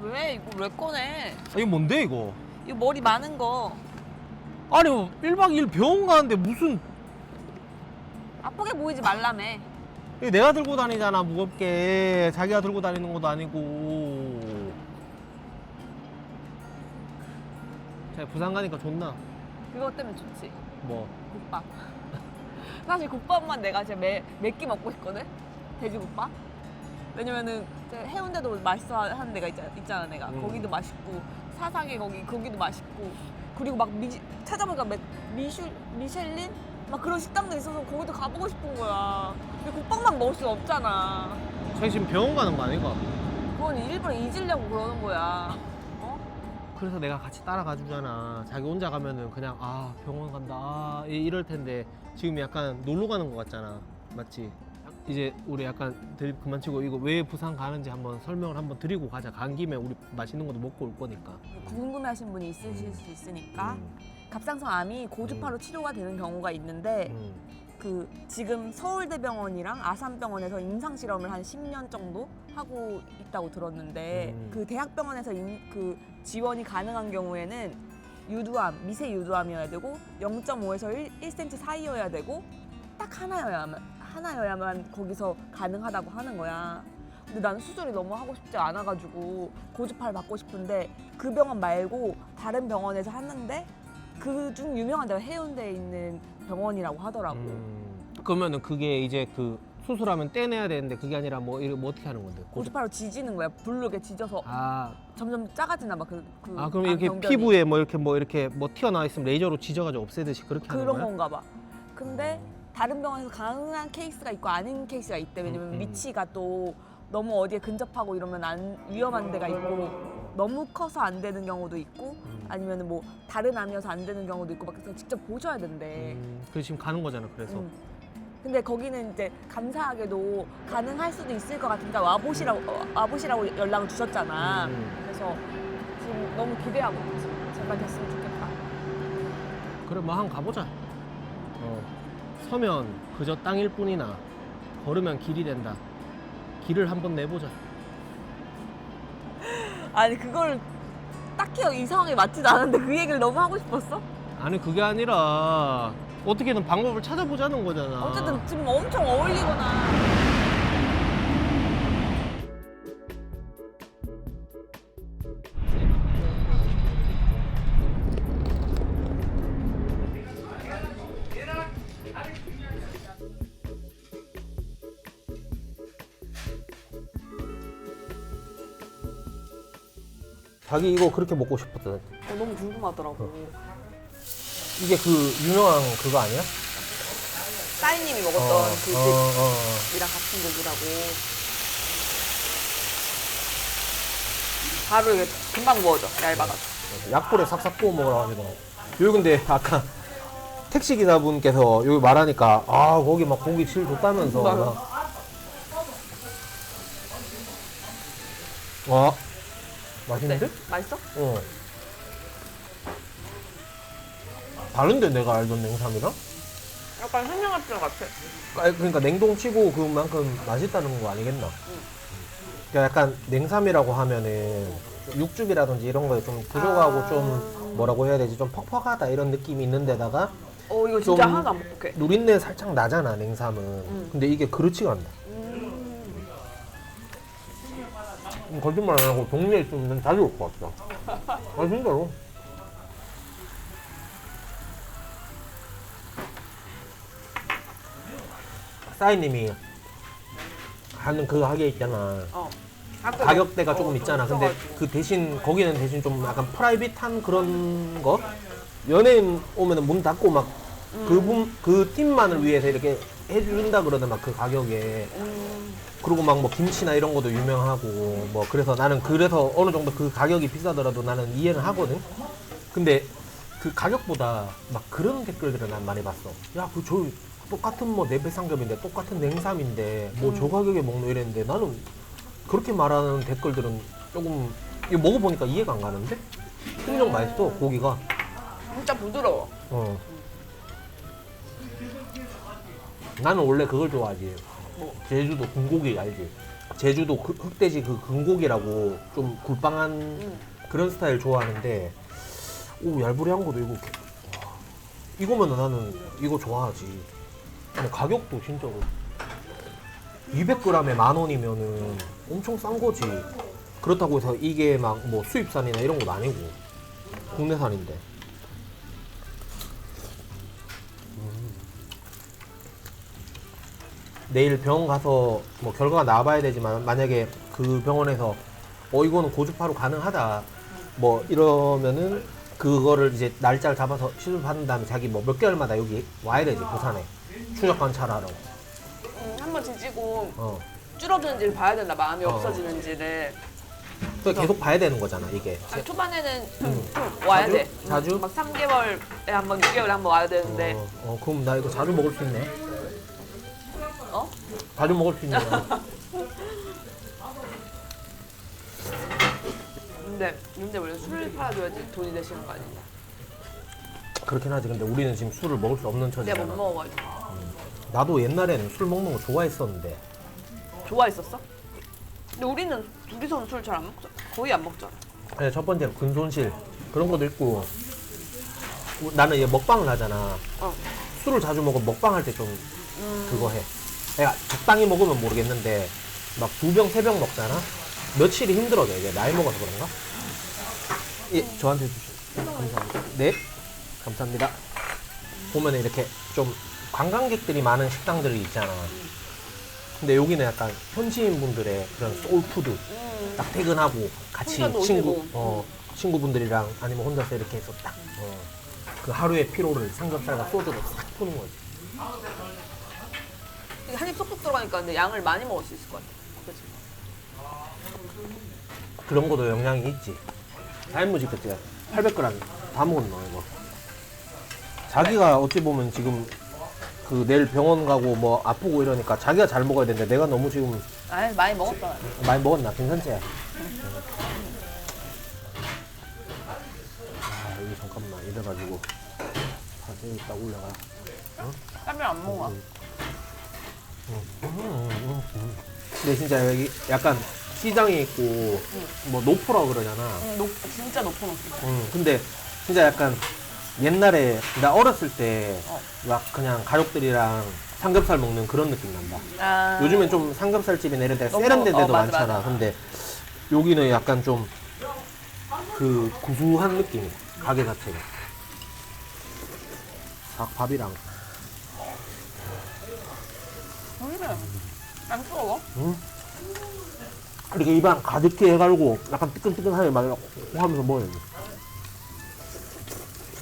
왜 이거 왜 꺼내? 아, 이거 뭔데 이거? 이거 머리 많은 거 아니 1박 2일 병원 가는데 무슨 아프게 보이지 말라며. 이거 내가 들고 다니잖아 무겁게. 자기가 들고 다니는 것도 아니고. 제가 부산 가니까 좋나? 그것 때문에 좋지. 뭐 국밥. 사실 국밥만 내가 진짜 몇 끼 먹고 싶거든? 돼지국밥? 왜냐면은 해운대도 맛있어 하는 데가 있잖아 내가. 거기도 맛있고 사상에 거기도 맛있고 그리고 막 찾아보니까 미슐린? 막 그런 식당도 있어서 거기도 가보고 싶은 거야. 근데 국밥만 먹을 수 없잖아. 자기 지금 병원 가는 거 아닌가? 그건 일부러 잊으려고 그러는 거야. 그래서 내가 같이 따라가 주잖아. 자기 혼자 가면은 그냥 아 병원 간다 이럴 텐데 지금 약간 놀러 가는 거 같잖아. 맞지? 이제 우리 약간 드립 그만 치고 이거 왜 부산 가는지 한번 설명을 한번 드리고 가자. 간 김에 우리 맛있는 것도 먹고 올 거니까. 궁금해하신 분이 있으실 수 있으니까 갑상선 암이 고주파로 치료가 되는 경우가 있는데 그 지금 서울대병원이랑 아산병원에서 임상 실험을 한 10년 정도 하고 있다고 들었는데 그 대학병원에서 그 지원이 가능한 경우에는 유두암, 미세 유두암이어야 되고 0.5에서 1cm 사이여야 되고 딱 하나여야만 거기서 가능하다고 하는 거야. 근데 나는 수술이 너무 하고 싶지 않아가지고 고주파를 받고 싶은데 그 병원 말고 다른 병원에서 하는데 그중 유명한 데가 해운대에 있는 병원이라고 하더라고. 그러면은 그게 이제 그 수술하면 떼내야 되는데 그게 아니라 뭐 어떻게 하는 건데? 고주파로 지지는 거야. 불로 이렇게 지져서 점점 작아지나 봐. 그럼 이렇게 병변이. 피부에 뭐 이렇게 튀어나와 있으면 레이저로 지져가지고 없애듯이 그렇게 하는 그런 거야? 건가 봐. 근데 다른 병원에서 가능한 케이스가 있고 아닌 케이스가 있대. 왜냐면 위치가 또 너무 어디에 근접하고 이러면 위험한 데가 있고 너무 커서 안 되는 경우도 있고 아니면 뭐 다른 암이어서 안 되는 경우도 있고 막 그래서 직접 보셔야 된대. 그래서 지금 가는 거잖아. 그래서 근데 거기는 이제 감사하게도 가능할 수도 있을 것 같으니까 와보시라고 연락을 주셨잖아. 그래서 지금 너무 기대하고 있지. 제발 됐으면 좋겠다. 그래 뭐 한번 가보자. 서면 그저 땅일 뿐이나 걸으면 길이 된다. 길을 한번 내보자. 아니 그걸 딱히 이 상황에 맞지도 않은데 그 얘기를 너무 하고 싶었어? 아니 그게 아니라 어떻게든 방법을 찾아보자는 거잖아. 어쨌든 지금 엄청 어울리거나. 자기 이거 그렇게 먹고 싶었거든. 너무 궁금하더라고. 이게 그 유명한 그거 아니야? 싸이님이 먹었던 그 집이랑 같은 고기라고. 바로 이게 금방 구워져, 얇아가지고. 약불에 싹싹 구워 먹으라 하시더라고. 여기 근데 아까 택시기사분께서 여기 말하니까 아 거기 막 고기 질 좋다면서. 와 맛있는데? 맛있어? 다른데 내가 알던 냉삼이랑? 약간 생양아찌 같아. 그러니까 냉동치고 그만큼 맛있다는 거 아니겠나? 그러니까 약간 냉삼이라고 하면은 육즙이라든지 이런 거에 좀 부족하고 좀 뭐라고 해야 되지? 좀 퍽퍽하다 이런 느낌이 있는 데다가 이거 진짜 하나도 안 뻑뻑해. 누린내 살짝 나잖아 냉삼은. 근데 이게 그렇지가 않다. 거짓말 안 하고 동네에 있으면 자주 올 것 같다. 아 진짜로. 싸이님이 하는 그 가게 있잖아. 가격대가 조금 있잖아. 근데 그 대신 거기는 대신 좀 약간 프라이빗한 그런 거. 연예인 오면은 문 닫고 막 그 팀만을 위해서 이렇게 해준다 그러더만 막 그 가격에. 그리고 막 뭐 김치나 이런 것도 유명하고 뭐 그래서 나는 그래서 어느 정도 그 가격이 비싸더라도 나는 이해는 하거든. 근데 그 가격보다 막 그런 댓글들을 난 많이 봤어. 야, 그 저 똑같은 뭐 내배 삼겹인데 똑같은 냉삼인데 뭐 저 가격에 먹노 이랬는데 나는 그렇게 말하는 댓글들은 조금 이거 먹어보니까 이해가 안 가는데? 엄청 맛있어 고기가. 진짜 부드러워. 나는 원래 그걸 좋아하지. 제주도 군고기 알지? 제주도 흑돼지 그 근고기라고 좀 굴빵한 그런 스타일 좋아하는데 오 얄부리한 거도 이거 이거면 나는 이거 좋아하지. 근데 가격도 진짜로 200g에 10,000원이면은 엄청 싼 거지. 그렇다고 해서 이게 막 뭐 수입산이나 이런 건 아니고 국내산인데. 내일 병원 가서 뭐 결과가 나와봐야 되지만 만약에 그 병원에서 이거는 고주파로 가능하다 뭐 이러면은 그거를 이제 날짜를 잡아서 시술 받은 다음에 자기 뭐 몇 개월마다 여기 와야 되지 부산에 충격 관찰하러. 한번 지지고 어. 줄어드는지를 봐야 된다. 마음이 어. 없어지는지를. 또 계속 봐야 되는 거잖아 이게. 아니, 초반에는 좀 와야 자주? 돼. 자주? 막 3개월에 한 번, 6개월에 한 번 와야 되는데. 그럼 나 이거 자주 먹을 수 있네. 어? 자주 먹을 수 있네. 근데 원래 술을 팔아줘야지 돈이 되시는 거 아니냐? 그렇긴 하지. 근데 우리는 지금 술을 먹을 수 없는 내가 처지잖아. 못 먹어가지고. 나도 옛날에는 술 먹는 거 좋아했었는데 좋아했었어? 근데 우리는 둘이서는 술 잘 안 먹잖아. 거의 안 먹잖아. 그냥 첫 번째로 근손실 그런 것도 있고 나는 이제 먹방을 하잖아. 어. 술을 자주 먹으면 먹방할 때 좀 그거 해. 내가 적당히 먹으면 모르겠는데 막 2병, 3병 먹잖아. 며칠이 힘들어져. 이게 나이 먹어서 그런가? 예, 저한테 주시면 감사합니다. 네, 감사합니다. 보면 이렇게 좀 관광객들이 많은 식당들이 있잖아. 근데 여기는 약간 현지인 분들의 그런 소울푸드. 딱 퇴근하고 같이 혼자도 오시고. 친구분들이랑 아니면 혼자서 이렇게 해서 딱 그 하루의 피로를 삼겹살과 소주로 싹 푸는 거지. 이게 한입 쏙쏙 들어가니까 근데 양을 많이 먹을 수 있을 것 같아. 그치? 그런 것도 영향이 있지. 삶무지 그때 800g 다 먹었노 이거. 자기가 어찌 보면 지금 그 내일 병원 가고 뭐 아프고 이러니까 자기가 잘 먹어야 되는데 내가 너무 지금 아이, 많이 먹었다. 많이 먹었나? 괜찮지? 여기 잠깐만 이래가지고 여기 딱 올려가. 땀을 안 먹어. 근데 진짜 여기 약간 시장에 있고 뭐 노프라고 그러잖아. 진짜 높은 옷. 근데 진짜 약간 옛날에 나 어렸을 때 막 그냥 가족들이랑 삼겹살 먹는 그런 느낌 난다. 아. 요즘엔 좀 삼겹살집이나 이런 데 너무- 세련된 데도 맞아, 많잖아. 맞아. 근데 여기는 약간 좀 그 구수한 느낌이야. 가게 자체가. 닭밥이랑. 그래. 안 뜨거워? 이렇게 입안 가득히 해가지고 약간 뜨끈뜨끈하게 막 하면서 먹어야 돼.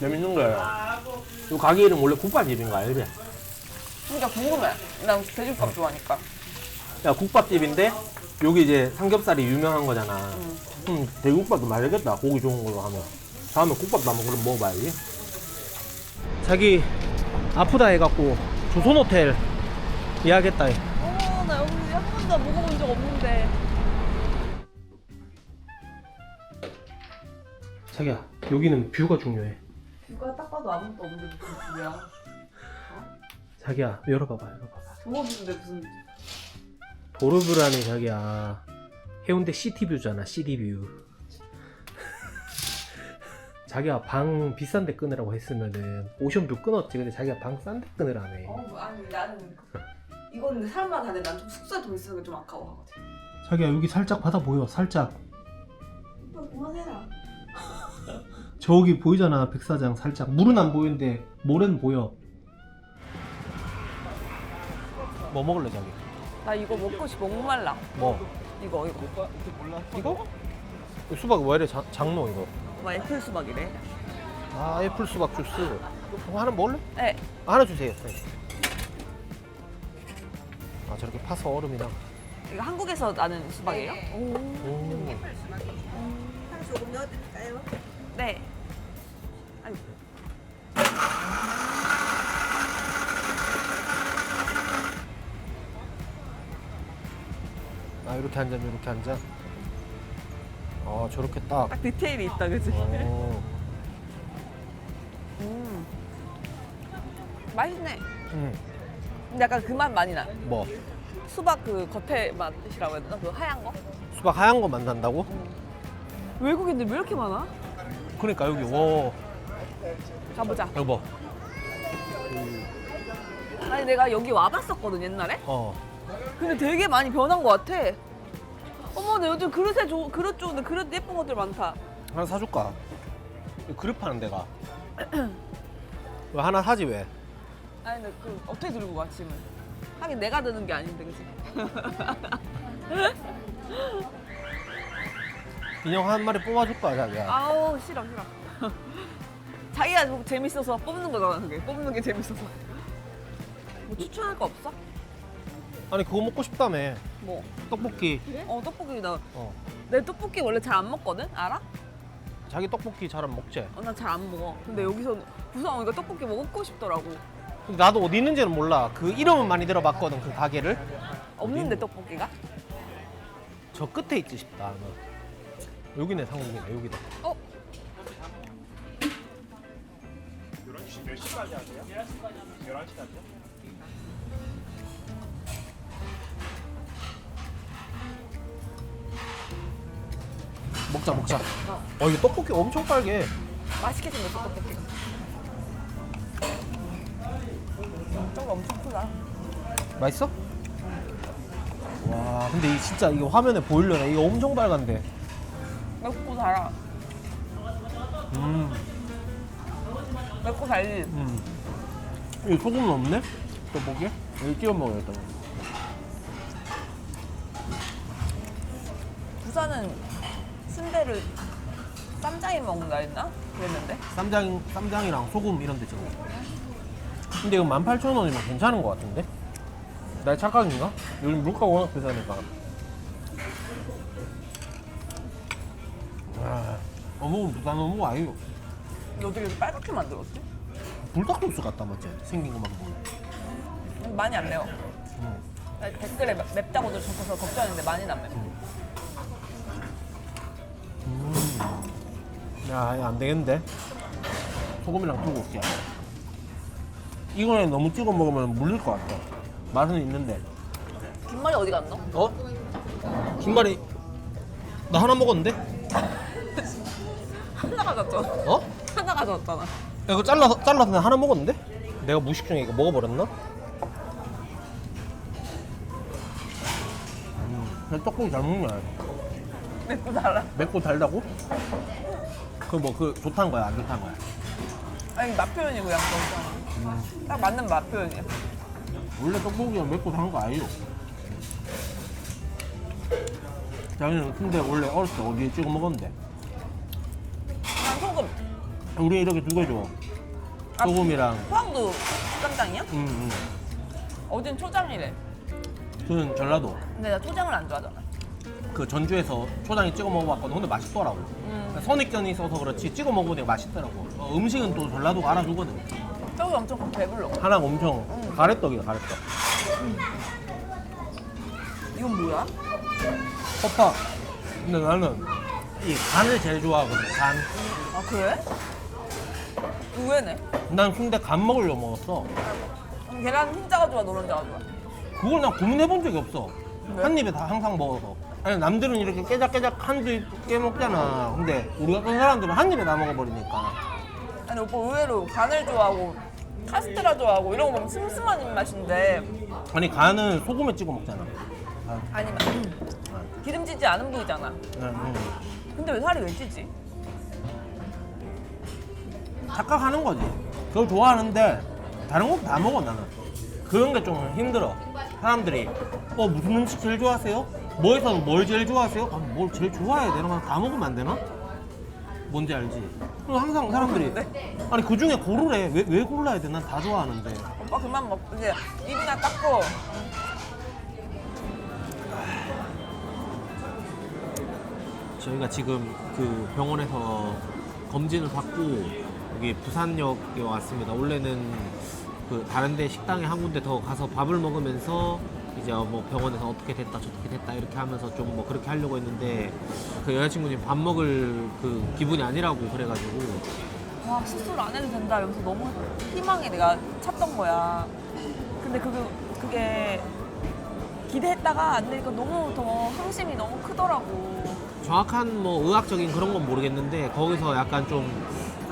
재밌는 거야. 이 가게 이름 원래 국밥집인 거 알지? 진짜 궁금해. 난 돼지국밥 좋아하니까. 야, 국밥집인데 여기 이제 삼겹살이 유명한 거잖아. 대국밥도 맛있겠다. 고기 좋은 걸로 하면. 다음에 국밥도 한번 그럼 먹어봐야지. 자기 아프다 해갖고 조선호텔 예약했다. 나 여기 한 번도 먹어본 적 없는데. 자기야, 여기는 뷰가 중요해. 뷰가 딱 봐도 아무것도 없는데 무슨 뷰야? 자기야, 열어봐봐. 도어뷰인데 무슨 도로뷰라니 자기야. 해운대 시티뷰잖아, 시티뷰. 자기가 방 비싼 데 끊으라고 했으면은 오션뷰 끊었지. 근데 자기가 방 싼 데 끊으라며. 아니 나는 이거는 사람마다 다른데 난 좀 숙소에 돈 쓰는 게 좀 아까워하거든. 자기야, 여기 살짝 바다 보여, 살짝. 오빠 그만해라. 저기 보이잖아, 백사장 살짝. 물은 안 보이는데 모래는 보여. 뭐 먹을래, 자기? 나 이거 먹고 싶어. 목말라. 뭐? 이거. 이거? 수박 왜 이래 장로 이거? 막 애플 수박이래. 아, 애플 수박 주스. 이거 하나 먹을래? 네. 하나 주세요. 네. 아, 저렇게 파서 얼음이랑. 이거 한국에서 나는 수박이에요? 오. 조금 넣어드릴까요? 네. 아니. 아, 이렇게 앉으면 이렇게 앉아. 아, 저렇게 딱. 딱 디테일이 있다, 그지? 어. 맛있네. 음. 근데 약간 그 맛 많이 나. 뭐? 수박 그 겉에 맛이라고 해야 되나? 그 하얀 거? 수박 하얀 거 만든다고? 외국인들 왜 이렇게 많아? 그러니까 여기 와 가보자. 여보. 아니 내가 여기 와봤었거든 옛날에. 어. 근데 되게 많이 변한 것 같아. 어머, 나 요즘 그릇 좋은데 그릇 예쁜 것들 많다. 하나 사줄까? 이거 그릇 파는 데가. 왜 하나 사지 왜? 아니 근데 그 어떻게 들고 가 짐을? 하긴 내가 드는 게 아닌데 그치? 인형 한 마리 뽑아줄까 자기야? 아우 싫어. 자기가 뭐 재밌어서 뽑는 거잖아 그게. 뽑는 게 재밌어서. 뭐 추천할 거 없어? 아니 그거 먹고 싶다며. 뭐? 떡볶이. 떡볶이 나. 어. 내 떡볶이 원래 잘 안 먹거든? 알아? 자기 떡볶이 잘 안 먹지? 나 잘 안 먹어. 근데 여기서 부산 오니까 떡볶이 먹고 싶더라고. 근데 나도 어디 있는지는 몰라. 그 이름은 많이 들어봤거든 그 가게를. 없는데 떡볶이가? 저 끝에 있지 싶다. 나는. 여기네 상욱이네 여기다. 어? 몇 시까지 하세요? 11시까지요? 먹자. 이게 떡볶이 엄청 빨개. 맛있게 생겼어 떡볶이가. 떡이 엄청 크다. 맛있어? 와 근데 진짜 이거 화면에 보이려나? 이거 엄청 빨간데. 맵고 달아. 맵고 달지. 이거 소금은 없네? 떡볶이? 여기 찍어 먹어야겠다. 부산은 순대를 쌈장에 먹는다 했나? 그랬는데? 쌈장이랑 소금 이런 데 찍어. 근데 이거 18,000원이면 괜찮은 것 같은데? 나의 착각인가? 요즘 물가가 워낙 비싸니까. 어묵은 부산 어묵 아니요. 근데 어떻게 이렇게 빨갛게 만들었지? 불닭소스 같다 맞지? 생긴 것만 보면. 많이 안 매워. 나 댓글에 맵다고들 적어서 걱정했는데 많이는 안 매워. 야 이거 안 되겠는데? 소금이랑 두고 올게. 이거에 너무 찍어 먹으면 물릴 것 같아. 맛은 있는데. 김말이 어디 갔노? 어? 김말이 나 하나 먹었는데? 하나 가졌잖아. 어? 하나 가졌잖아. 야, 이거 잘라서 나 하나 먹었는데? 내가 무식 중에 이거 먹어버렸나? 떡볶이 잘 먹네. 맵고 달아. 맵고 달다고? 그 좋다는 거야 안 좋다는 거야? 아니 맛 표현이고 그냥 거기서 딱 맞는 맛 표현이야. 원래 떡볶이가 맵고 단 거 아니요? 자기는 근데 원래 어렸을 때 어디에 찍어 먹었는데? 난 소금. 우리 이렇게 두 개 줘. 아, 소금이랑 포항도 쌈장이야? 어딘 초장이래. 저는 전라도 근데 나 초장을 안 좋아하잖아. 그 전주에서 초장에 찍어 먹어봤거든. 근데 맛있더라고. 선입견이 있어서 그렇지 찍어 먹으니까 맛있더라고. 음식은 또 전라도가 알아주거든. 떡이 엄청 배불러. 하나 엄청 가래떡이다 가래떡. 이건 뭐야? 허파. 근데 나는 이 간을 제일 좋아하거든. 간. 아 그래? 의외네. 난 순대 간 먹으려고 먹었어. 계란 흰자가 좋아 노른자가 좋아? 그걸 난 고민해본 적이 없어. 왜? 한 입에 다 항상 먹어서. 아니 남들은 이렇게 깨작깨작 한 줄 깨먹잖아. 근데 우리 같은 사람들은 한 입에 다 먹어버리니까. 아니 오빠 의외로 간을 좋아하고 카스테라 좋아하고 이런 거 보면 슴슴한 입맛인데 아니 간은 소금에 찍어 먹잖아. 아니면 기름지지 않은 부위잖아. 근데 왜 살이 왜 찌지? 착각하는 거지. 그걸 좋아하는데 다른 거 다 먹어 나는. 그런 게 좀 힘들어. 사람들이 무슨 음식 제일 좋아하세요? 뭐에서 뭘 제일 좋아하세요? 뭘 제일 좋아해야 되나? 다 먹으면 안 되나? 뭔지 알지? 그리고 항상 사람들이 아니 그 중에 고르래. 왜 골라야 돼? 난 다 좋아하는데. 오빠 그만 먹 이제 입이나 닦고. 저희가 지금 그 병원에서 검진을 받고 여기 부산역에 왔습니다. 원래는 그 다른 데 식당에 한 군데 더 가서 밥을 먹으면서 이제 뭐 병원에서 어떻게 됐다 저렇게 됐다 이렇게 하면서 좀 뭐 그렇게 하려고 했는데 그 여자친구님 밥 먹을 그 기분이 아니라고 그래가지고 와 수술 안 해도 된다 이러면서 너무 희망이 내가 찼던 거야. 근데 그게 기대했다가 안 되니까 너무 더 항심이 너무 크더라고. 정확한 뭐 의학적인 그런 건 모르겠는데 거기서 약간 좀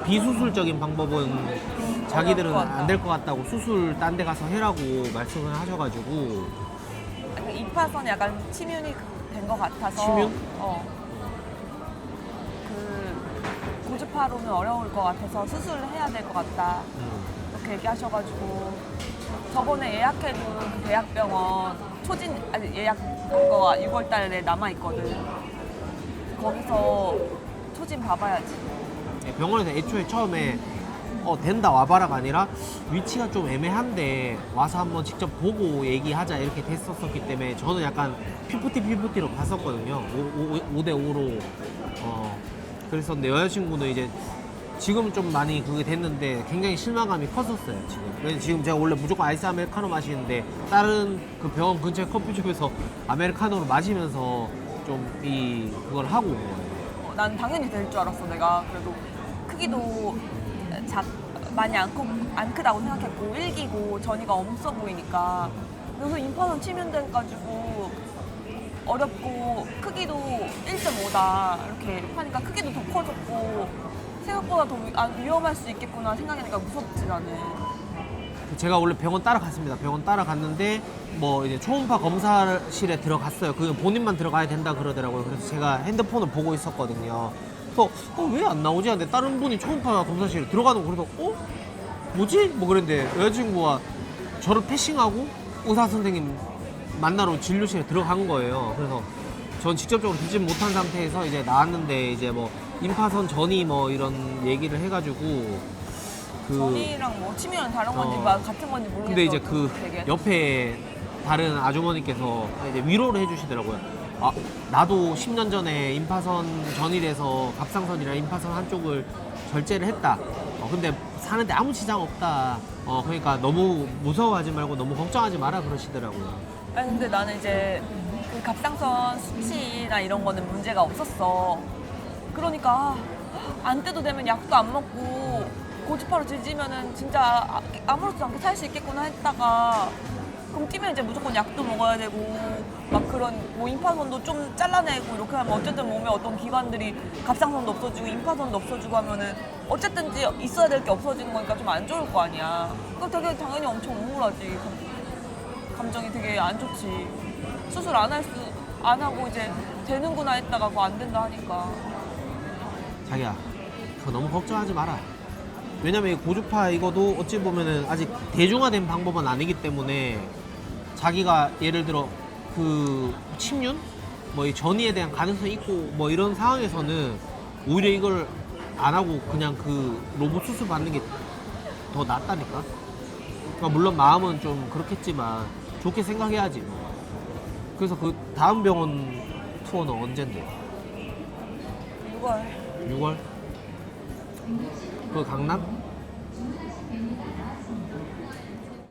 비수술적인 방법은 자기들은 어려울 것 안 될 것 같다고 수술 딴 데 가서 해라고 말씀을 하셔가지고. 그 임파선이 약간 침윤이 된 것 같아서. 침윤? 그 고주파로는 어려울 것 같아서 수술을 해야 될 것 같다. 이렇게 얘기하셔가지고 저번에 예약해둔 그 대학병원 예약한 거가 6월 달에 남아있거든. 거기서 초진 봐봐야지. 병원에서 애초에 처음에 된다 와봐라가 아니라 위치가 좀 애매한데 와서 한번 직접 보고 얘기하자 이렇게 됐었기 때문에 저는 약간 피프티로 갔었거든요. 5대5로 그랬었는데 여자친구는 이제 지금 좀 많이 그게 됐는데 굉장히 실망감이 컸었어요 지금. 왜냐면 지금 제가 원래 무조건 아이스 아메리카노 마시는데 다른 그 병원 근처에 커피숍에서 아메리카노를 마시면서 좀 그걸 하고 온 거예요. 난 당연히 될 줄 알았어. 내가 그래도 크기도 많이 안 크다고 생각했고 일기고 전이가 없어 보이니까. 그래서 임파선 침윤돼가지고 어렵고 크기도 1.5다 이렇게 하니까 크기도 더 커졌고 생각보다 더 위험할 수 있겠구나 생각하니까 무섭지 나는. 제가 원래 병원 따라갔습니다. 병원 따라갔는데 뭐 이제 초음파 검사실에 들어갔어요. 그 본인만 들어가야 된다 그러더라고요. 그래서 제가 핸드폰을 보고 있었거든요. 그래서 왜 안 나오지? 근데 다른 분이 초음파 검사실에 들어가는 거 그래서 뭐지? 뭐 그랬는데 여자친구가 저를 패싱하고 의사 선생님 만나러 진료실에 들어간 거예요. 그래서 전 직접적으로 듣지 못한 상태에서 이제 나왔는데 이제 뭐 임파선 전이 뭐 이런 얘기를 해가지고 전이랑 뭐 침윤은 다른 건지 같은 건지 모르겠어. 근데 이제 그 옆에 다른 아주머니께서 이제 위로를 해주시더라고요. 나도 10년 전에 임파선 전이 돼서 갑상선이랑 임파선 한쪽을 절제를 했다. 근데 사는데 아무 지장 없다. 그러니까 너무 무서워하지 말고 너무 걱정하지 마라 그러시더라고요. 아니 근데 나는 이제 그 갑상선 수치나 이런 거는 문제가 없었어. 그러니까 안 떼도 되면 약도 안 먹고 고주파로 뒤지면은 진짜 아무렇지도 않게 살 수 있겠구나 했다가 그럼 뛰면 이제 무조건 약도 먹어야 되고 막 그런 뭐 임파선도 좀 잘라내고 이렇게 하면 어쨌든 몸에 어떤 기관들이 갑상선도 없어지고 임파선도 없어지고 하면은 어쨌든지 있어야 될 게 없어지는 거니까 좀 안 좋을 거 아니야. 그럼 되게 당연히 엄청 우울하지. 감정이 되게 안 좋지. 수술 안 하고 이제 되는구나 했다가 그거 안 된다 하니까. 자기야, 그거 너무 걱정하지 마라. 왜냐면 이 고주파 이거도 어찌 보면은 아직 대중화된 방법은 아니기 때문에 자기가 예를 들어 그 침윤? 뭐 이 전이에 대한 가능성이 있고 뭐 이런 상황에서는 오히려 이걸 안 하고 그냥 그 로봇 수술 받는 게 더 낫다니까. 그러니까 물론 마음은 좀 그렇겠지만 좋게 생각해야지. 뭐. 그래서 그 다음 병원 투어는 언젠데? 6월. 6월? 그 강남?